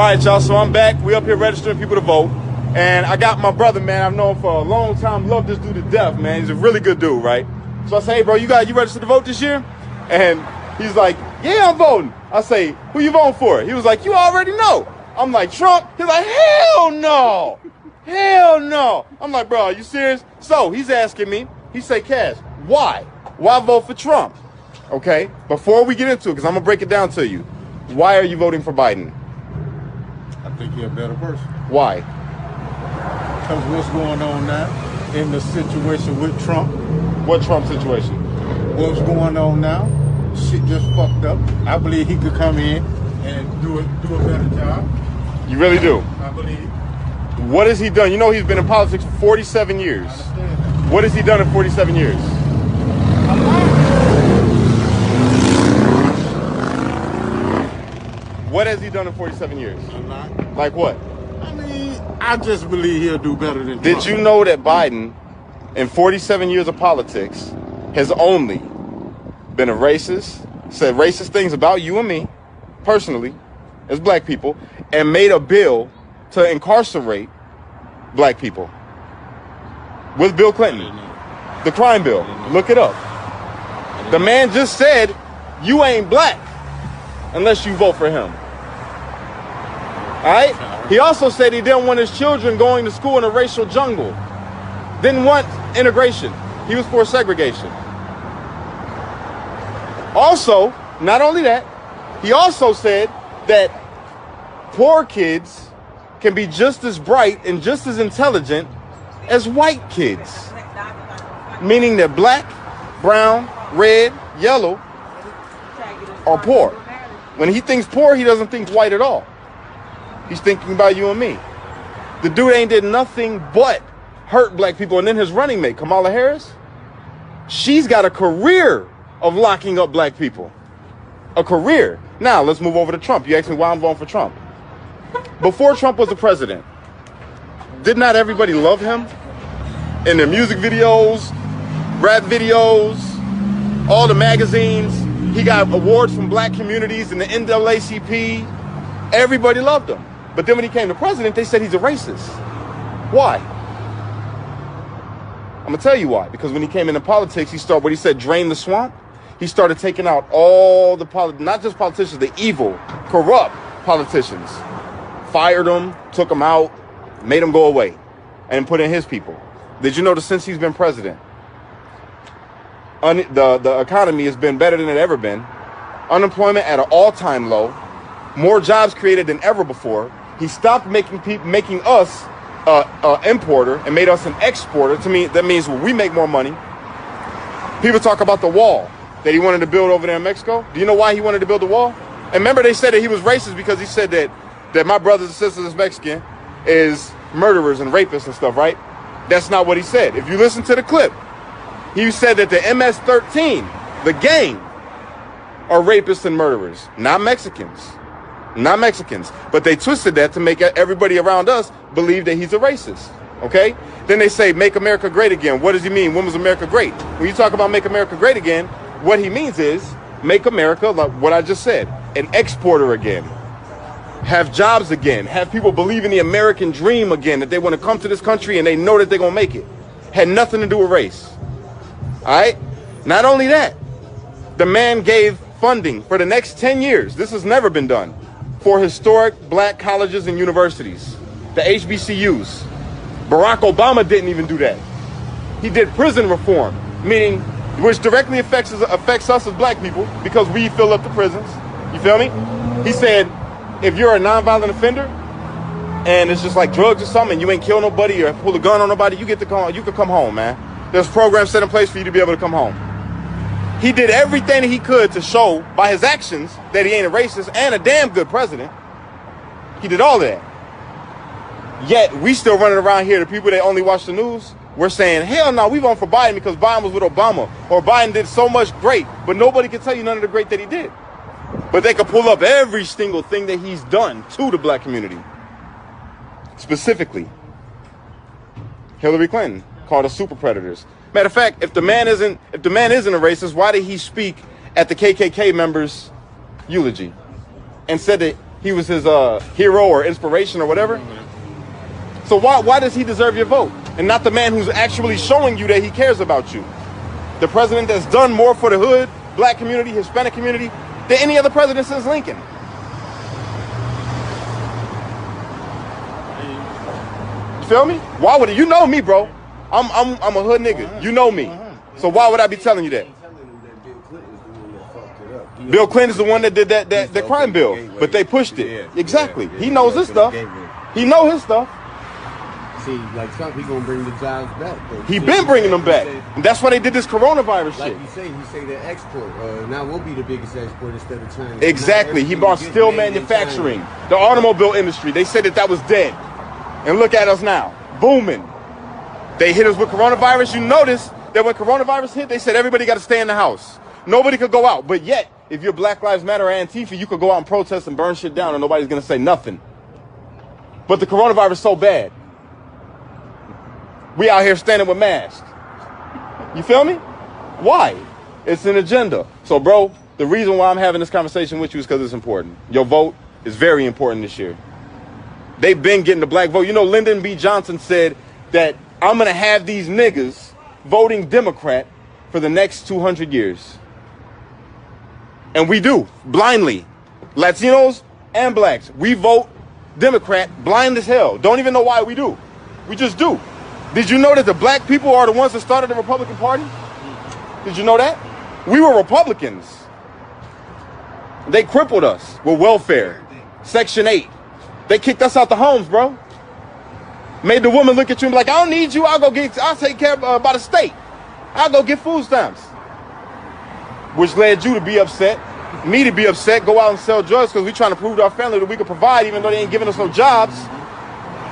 right, y'all, so I'm back. We up here registering people to vote. And I got my brother, man, I've known for a long time, love this dude to death, man. He's a really good dude, right? So I say, hey, bro, you registered to vote this year? And he's like, yeah, I'm voting. I say, who you voting for? He was like, you already know. I'm like, Trump? He's like, hell no. Hell no. I'm like, bro, are you serious? So he's asking me, he say, Cash, why? Why vote for Trump? Okay, before we get into it, because I'm going to break it down to you. Why are you voting for Biden? I think you're a better person. Why? Because what's going on now in the situation with Trump. What Trump situation? What's going on now? Shit just fucked up. I believe he could come in and do a better job. You really do? I believe. What has he done? You know he's been in politics for 47 years. What has he done in 47 years? What has he done in 47 years? A lot. Like what? I mean, I just believe he'll do better than Trump. Did you know that Biden, in 47 years of politics, has only been a racist, said racist things about you and me, personally, as black people, and made a bill to incarcerate black people with Bill Clinton? The crime bill. Look it up. The man just said, you ain't black unless you vote for him. All right? He also said he didn't want his children going to school in a racial jungle. Didn't want integration. He was for segregation. Also, not only that, he also said that poor kids can be just as bright and just as intelligent as white kids. Meaning that black, brown, red, yellow are poor. When he thinks poor, he doesn't think white at all. He's thinking about you and me. The dude ain't did nothing but hurt black people. And then his running mate, Kamala Harris, she's got a career of locking up black people. A career. Now, let's move over to Trump. You asked me why I'm voting for Trump. Before Trump was the president, did not everybody love him? In their music videos, rap videos, all the magazines. He got awards from black communities in the NAACP. Everybody loved him. But then when he came to president, they said he's a racist. Why? I'm going to tell you why. Because when he came into politics, he started what he said, drain the swamp. He started taking out all the, not just politicians, the evil, corrupt politicians. Fired them, took them out, made them go away, and put in his people. Did you know that since he's been president, the economy has been better than it ever been. Unemployment at an all-time low. More jobs created than ever before. He stopped making us importer and made us an exporter. To me, that means we make more money. People talk about the wall that he wanted to build over there in Mexico. Do you know why he wanted to build the wall? And remember, they said that he was racist because he said that my brothers and sisters that's Mexican is murderers and rapists and stuff, right? That's not what he said. If you listen to the clip, he said that the MS-13, the gang, are rapists and murderers, not Mexicans. Not Mexicans. But they twisted that to make everybody around us believe that he's a racist. Okay? Then they say, make America great again. What does he mean? When was America great? When you talk about make America great again, what he means is make America, like what I just said, an exporter again. Have jobs again. Have people believe in the American dream again, that they want to come to this country and they know that they're going to make it. Had nothing to do with race. All right? Not only that, the man gave funding for the next 10 years. This has never been done. For historic black colleges and universities, the HBCUs. Barack Obama didn't even do that. He did prison reform, meaning which directly affects us as black people because we fill up the prisons. You feel me? He said, if you're a nonviolent offender and it's just like drugs or something, and you ain't kill nobody or pull a gun on nobody, you can come home, man. There's programs set in place for you to be able to come home. He did everything that he could to show by his actions that he ain't a racist and a damn good president. He did all of that. Yet we still running around here, the people that only watch the news, we're saying, hell no, we voting for Biden because Biden was with Obama, or Biden did so much great, but nobody can tell you none of the great that he did. But they can pull up every single thing that he's done to the black community. Specifically, Hillary Clinton called us super predators. Matter of fact, if the man isn't a racist, why did he speak at the KKK members' eulogy and said that he was his hero or inspiration or whatever. So why does he deserve your vote? And not the man who's actually showing you that he cares about you. The president that's done more for the hood, black community, Hispanic community, than any other president since Lincoln. You feel me? Why would it? You know me, bro. I'm a hood nigga. You know me. So why would I be telling you that? Bill Clinton's the one that did that crime bill, but they pushed it. Exactly. He knows his stuff. He know his stuff. See, like Trump, he gonna bring the jobs back. He been bringing them back, and that's why they did this coronavirus shit. Like you say the export. Now we'll be the biggest export instead of China. Exactly. He brought steel manufacturing, the automobile industry. They said that was dead, and look at us now, booming. They hit us with coronavirus. You notice that when coronavirus hit, they said everybody got to stay in the house. Nobody could go out. But yet, if you're Black Lives Matter or Antifa, you could go out and protest and burn shit down, and nobody's gonna say nothing. But the coronavirus is so bad. We out here standing with masks. You feel me? Why? It's an agenda. So, bro, the reason why I'm having this conversation with you is because it's important. Your vote is very important this year. They've been getting the black vote. You know, Lyndon B. Johnson said that I'm going to have these niggas voting Democrat for the next 200 years. And we do, blindly. Latinos and blacks. We vote Democrat blind as hell. Don't even know why we do. We just do. Did you know that the black people are the ones that started the Republican Party? Did you know that? We were Republicans. They crippled us with welfare, Section 8. They kicked us out the homes, bro. Made the woman look at you and be like, I don't need you. I'll take care of by the state. I'll go get food stamps. Which led you to be upset, me to be upset, go out and sell drugs because we're trying to prove to our family that we can provide even though they ain't giving us no jobs.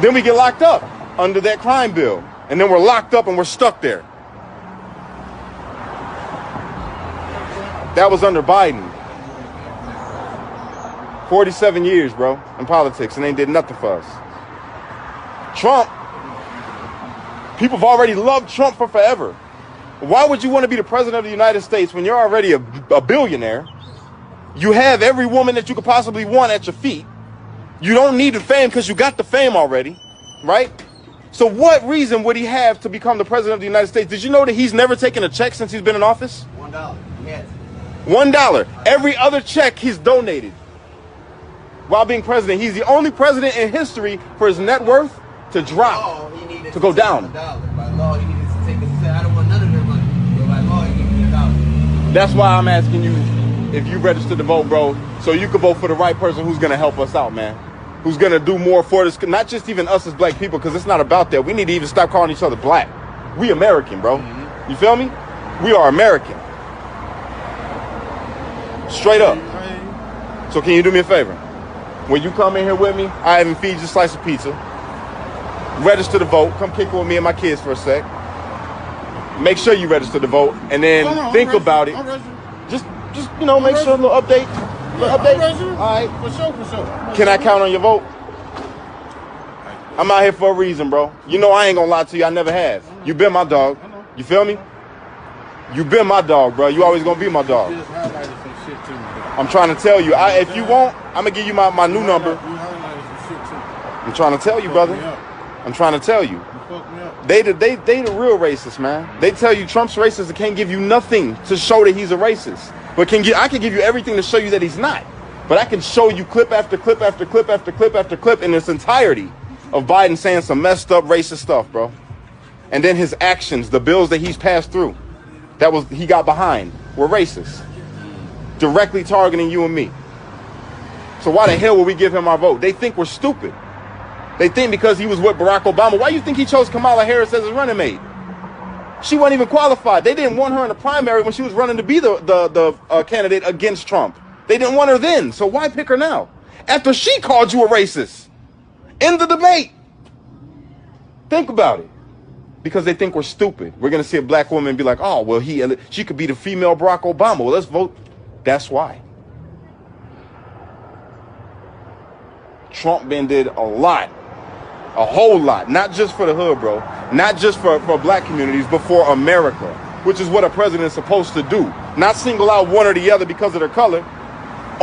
Then we get locked up under that crime bill. And then we're locked up and we're stuck there. That was under Biden. 47 years, bro, in politics, and they did nothing for us. Trump, people have already loved Trump for forever. Why would you want to be the president of the United States when you're already a billionaire? You have every woman that you could possibly want at your feet. You don't need the fame because you got the fame already, right? So what reason would he have to become the president of the United States? Did you know that he's never taken a check since he's been in office? $1. Yes. $1. Every other check he's donated while being president. He's the only president in history for his net worth to drop, to go down. By law, he needed to take a cent. I don't want none of their money. But by law, he needed $1. That's why I'm asking you if you registered to vote, bro, so you can vote for the right person who's going to help us out, man. Who's going to do more for this, not just even us as black people, because it's not about that. We need to even stop calling each other black. We American, bro. You feel me? We are American. Straight up. So can you do me a favor? When you come in here with me, I even feed you a slice of pizza. Register to vote. Come kick it with me and my kids for a sec. Make sure you register to vote, and then think about it. Just you know, make sure a little update. Update. All right. For sure. Can I count on your vote? I'm out here for a reason, bro. You know I ain't gonna lie to you. I never have. You been my dog. You feel me? You been my dog, bro. You always gonna be my dog. I'm trying to tell you. If you want, I'm gonna give you my new number. I'm trying to tell you, brother. I'm trying to tell you. They the real racist, man. They tell you Trump's racist and can't give you nothing to show that he's a racist. But I can give you everything to show you that he's not. But I can show you clip after clip after clip after clip after clip in its entirety of Biden saying some messed up racist stuff, bro. And then his actions, the bills that he's passed through, he got behind, were racist. Directly targeting you and me. So why the hell would we give him our vote? They think we're stupid. They think because he was with Barack Obama. Why do you think he chose Kamala Harris as his running mate? She wasn't even qualified. They didn't want her in the primary when she was running to be the candidate against Trump. They didn't want her then. So why pick her now? After she called you a racist in the debate. Think about it. Because they think we're stupid. We're going to see a black woman and be like, oh, well, she could be the female Barack Obama. Well, let's vote. That's why. Trump did a lot. A whole lot. Not just for the hood, bro. Not just for black communities, but for America. Which is what a president is supposed to do. Not single out one or the other because of their color.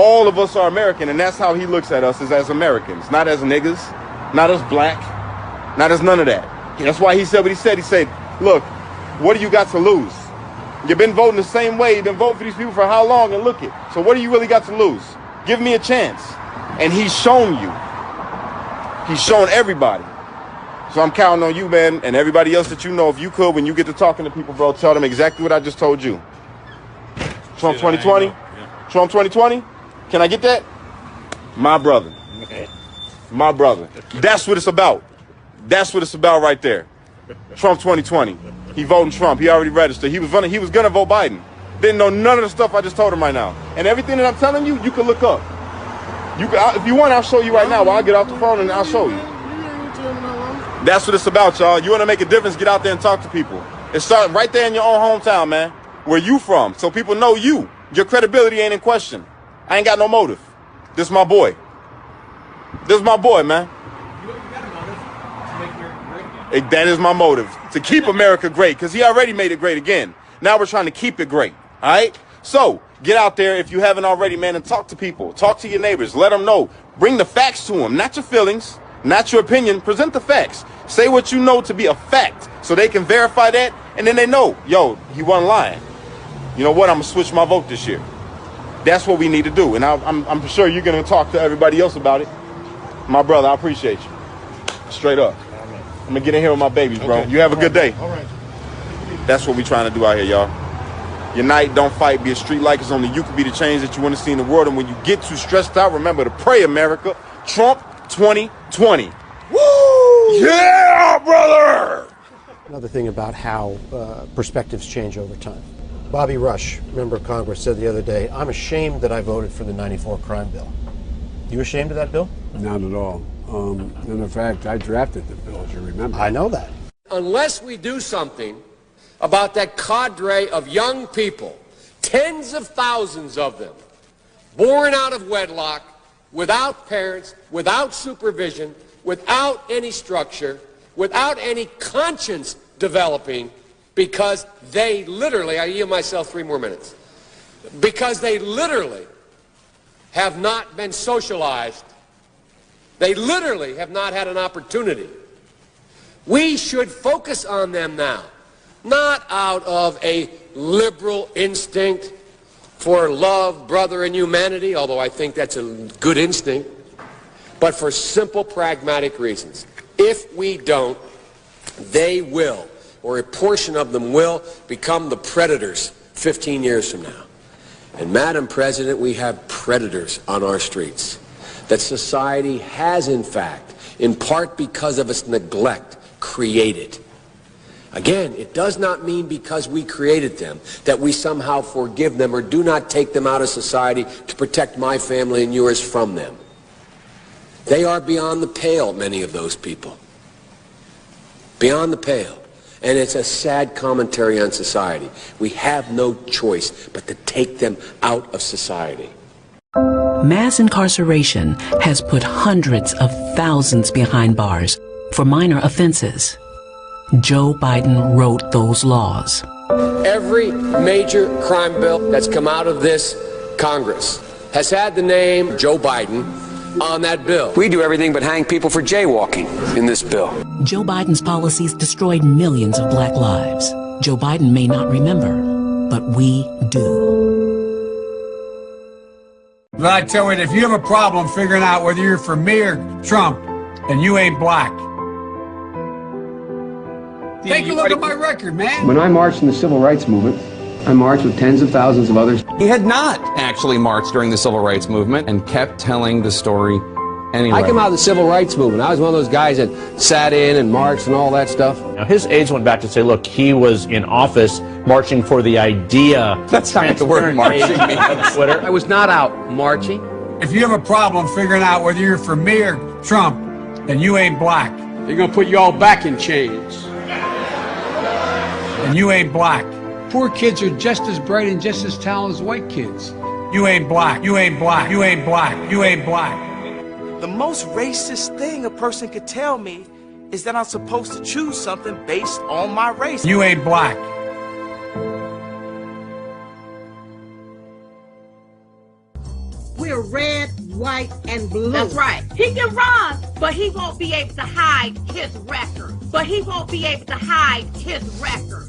All of us are American, and that's how he looks at us, is as Americans, not as niggas, not as black, not as none of that. That's why he said what he said. He said, look, what do you got to lose? You've been voting the same way. You've been voting for these people for how long? And look it. So what do you really got to lose? Give me a chance. And he's shown you. He's shown everybody. So I'm counting on you, man, and everybody else that you know. If you could, when you get to talking to people, bro, tell them exactly what I just told you. Trump 2020? Trump 2020? Can I get that? My brother. My brother. That's what it's about. That's what it's about right there. Trump 2020. He voting Trump. He already registered. He was gonna vote Biden. Didn't know none of the stuff I just told him right now. And everything that I'm telling you, you can look up. If you want, I'll show you right now. While I get off the phone and I'll show you. That's what it's about, y'all. You want to make a difference, get out there and talk to people. It starts right there in your own hometown, man. Where you from, so people know you. Your credibility ain't in question. I ain't got no motive. This is my boy. This is my boy, man. You got a motive to make America great again. That is my motive. To keep America great, because he already made it great again. Now we're trying to keep it great. All right? So, get out there if you haven't already, man, and talk to people. Talk to your neighbors. Let them know. Bring the facts to them, not your feelings, not your opinion. Present the facts. Say what you know to be a fact so they can verify that, and then they know, yo, he wasn't lying. You know what? I'm going to switch my vote this year. That's what we need to do. And I'm sure you're going to talk to everybody else about it. My brother, I appreciate you. Straight up. I'm going to get in here with my babies, bro. Okay. You have a good day. All right. That's what we're trying to do out here, y'all. Unite, don't fight, be a street like it's only you can be the change that you want to see in the world. And when you get too stressed out, remember to pray, America. Trump 2020. Woo! Yeah, brother! Another thing about how perspectives change over time. Bobby Rush, member of Congress, said the other day, I'm ashamed that I voted for the 94 crime bill. You ashamed of that bill? Not at all. And in fact, I drafted the bill, as you remember. I know that. Unless we do something about that cadre of young people, tens of thousands of them, born out of wedlock, without parents, without supervision, without any structure, without any conscience developing, because they literally, I yield myself 3 more minutes, because they literally have not been socialized. They literally have not had an opportunity. We should focus on them now, not out of a liberal instinct for love, brother, and humanity, although I think that's a good instinct, but for simple, pragmatic reasons. If we don't, they will, or a portion of them will, become the predators 15 years from now. And Madam President, we have predators on our streets that society has, in fact, in part because of its neglect, created. Again, it does not mean because we created them that we somehow forgive them or do not take them out of society to protect my family and yours from them. They are beyond the pale, many of those people. Beyond the pale. And it's a sad commentary on society. We have no choice but to take them out of society. Mass incarceration has put hundreds of thousands behind bars for minor offenses. Joe Biden wrote those laws. Every major crime bill that's come out of this Congress has had the name Joe Biden on that bill. We do everything but hang people for jaywalking in this bill. Joe Biden's policies destroyed millions of black lives. Joe Biden may not remember, but we do. But I tell you, if you have a problem figuring out whether you're for me or Trump, and you ain't black, take a look at my record, man. When I marched in the civil rights movement, I marched with tens of thousands of others. He had not actually marched during the civil rights movement and kept telling the story anyway. I came out of the civil rights movement. I was one of those guys that sat in and marched and all that stuff. Now, his aides went back to say, look, he was in office marching for the idea. That's not what the word marching means. On Twitter. I was not out marching. If you have a problem figuring out whether you're for me or Trump, then you ain't black. They're going to put you all back in chains. And you ain't black. Poor kids are just as bright and just as talented as white kids. You ain't black. You ain't black. You ain't black. You ain't black. The most racist thing a person could tell me is that I'm supposed to choose something based on my race. You ain't black. We're We're red, white, and blue. That's right. He can run, but he won't be able to hide his record.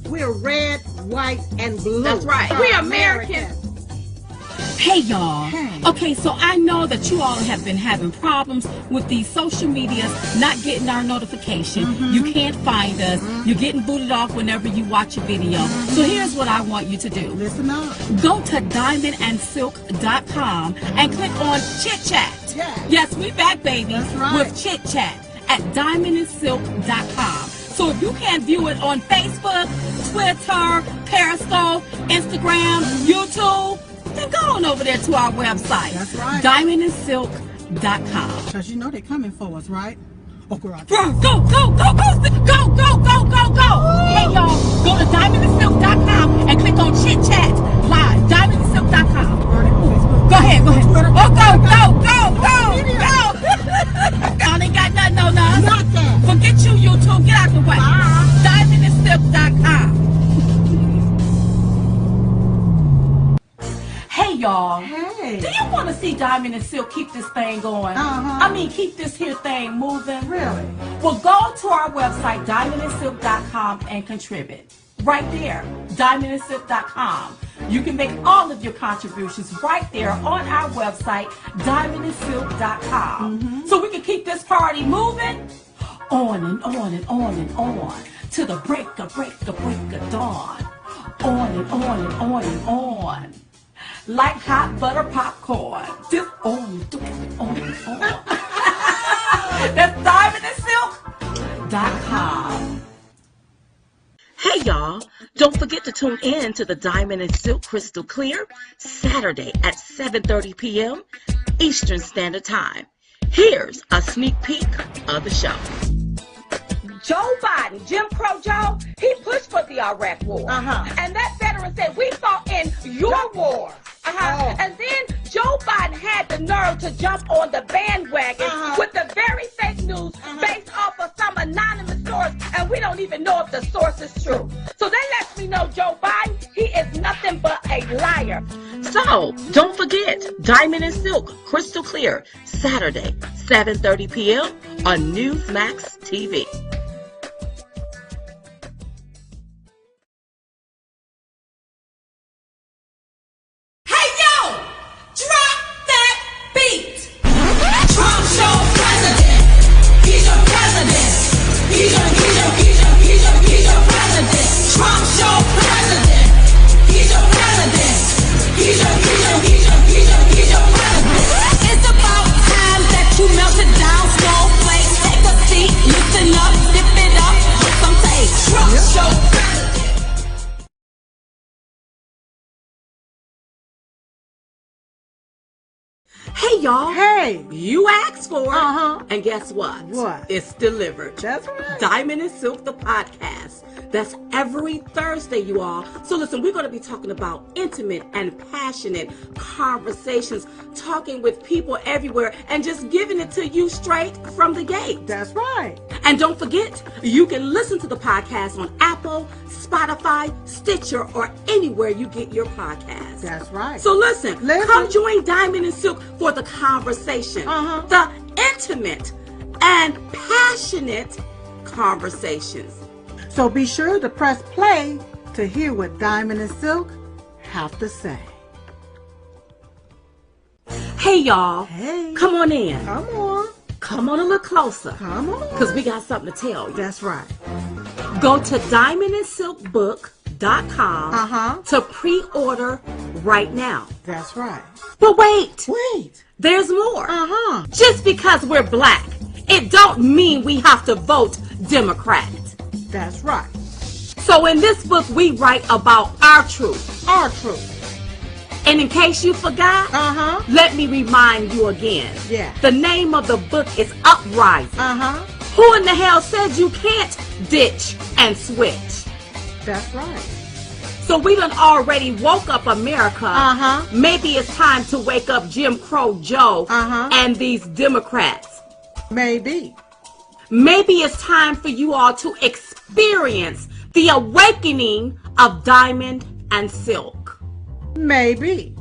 We're red, white, and blue. That's right. We're Americans. Hey y'all. Okay, so I know that you all have been having problems with these social medias not getting our notification. You can't find us. You're getting booted off whenever you watch a video. So here's what I want you to do. Listen up. Go to diamondandsilk.com and click on Chit Chat. Yes, we back, baby. That's right. With Chit Chat at diamondandsilk.com. So if you can't view it on Facebook, Twitter, Periscope, Instagram, YouTube, then go on over there to our website. That's right. diamondandsilk.com. Because you know they're coming for us, right? Oh, girl. Go, go, go, go, go, go, go, go, go, go. Hey, y'all, go to diamondandsilk.com and click on Chit Chat Live. Diamondandsilk.com. Go ahead, go ahead. Oh, go. Y'all ain't got nothing on us. Nothing. Forget you, YouTube. Get out the way. Diamondandsilk.com. Hey y'all. Hey. Do you want to see Diamond and Silk keep this thing going? I mean, keep this here thing moving? Really? Well, go to our website, diamondandsilk.com, and contribute. Right there, diamondandsilk.com. You can make all of your contributions right there on our website, diamondandsilk.com. So we can keep this party moving on and on and on and on to the break of dawn. On and on and on and on. Like hot butter popcorn. Just on and on and on. That's diamondandsilk.com. Hey y'all, don't forget to tune in to the Diamond and Silk Crystal Clear Saturday at 7:30 p.m. Eastern Standard Time. Here's a sneak peek of the show. Joe Biden, Jim Crow Joe, he pushed for the Iraq War. And that veteran said, we fought in your war. And then Joe Biden had the nerve to jump on the bandwagon with the very fake news based off of some anonymous source, and we don't even know if the source is true. So that lets me know Joe Biden, he is nothing but a liar. So, don't forget, Diamond and Silk Crystal Clear, Saturday, 7:30 p.m. on Newsmax TV. Hey y'all. Hey. You asked for it. And guess what? What? It's delivered. That's right. Diamond and Silk, the podcast. That's every Thursday, you all. So listen, we're going to be talking about intimate and passionate conversations, talking with people everywhere, and just giving it to you straight from the gate. That's right. And don't forget, you can listen to the podcast on Apple, Spotify, Stitcher, or anywhere you get your podcasts. That's right. So listen, come join Diamond and Silk for the conversation, the intimate and passionate conversations. So be sure to press play to hear what Diamond and Silk have to say. Hey y'all. Hey. Come on in. Come on. Come on a little closer. Come on. Because we got something to tell you. That's right. Go to diamondandsilkbook.com to pre-order right now. That's right. But wait. Wait. There's more. Just because we're black, it don't mean we have to vote Democrat. That's right. So in this book, we write about our truth. Our truth. And in case you forgot, let me remind you again. Yeah. The name of the book is Uprising. Who in the hell said you can't ditch and switch? That's right. So we done already woke up America. Maybe it's time to wake up Jim Crow Joe and these Democrats. Maybe. Maybe it's time for you all to experience the awakening of Diamond and Silk. Maybe.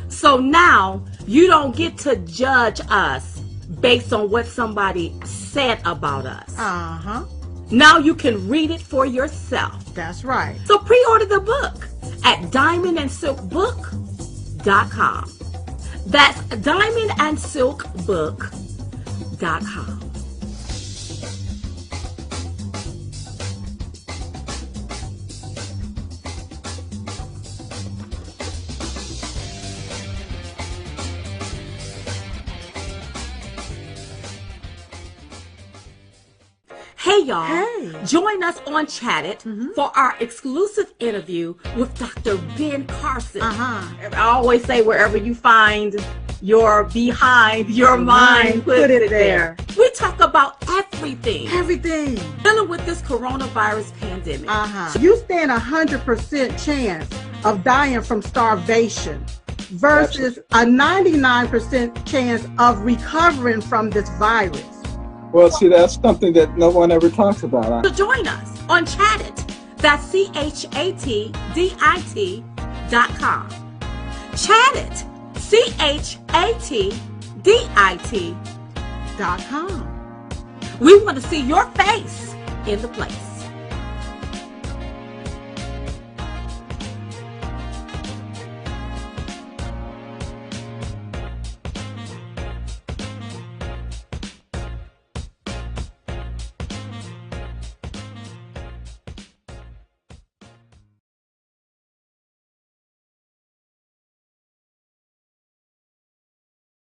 So now You don't get to judge us based on what somebody said about us. Now you can read it for yourself. That's right. So pre-order the book at diamondandsilkbook.com. That's diamondandsilkbook.com. Hey y'all, join us on Chatted for our exclusive interview with Dr. Ben Carson. I always say wherever you find your behind your mind, put it there. We talk about everything. Dealing with this coronavirus pandemic. You stand 100% chance of dying from starvation versus a 99% chance of recovering from this virus. Well, see, that's something that no one ever talks about. So join us on Chatted. That's ChatDit.com. Chatted. ChatDit.com. We want to see your face in the place.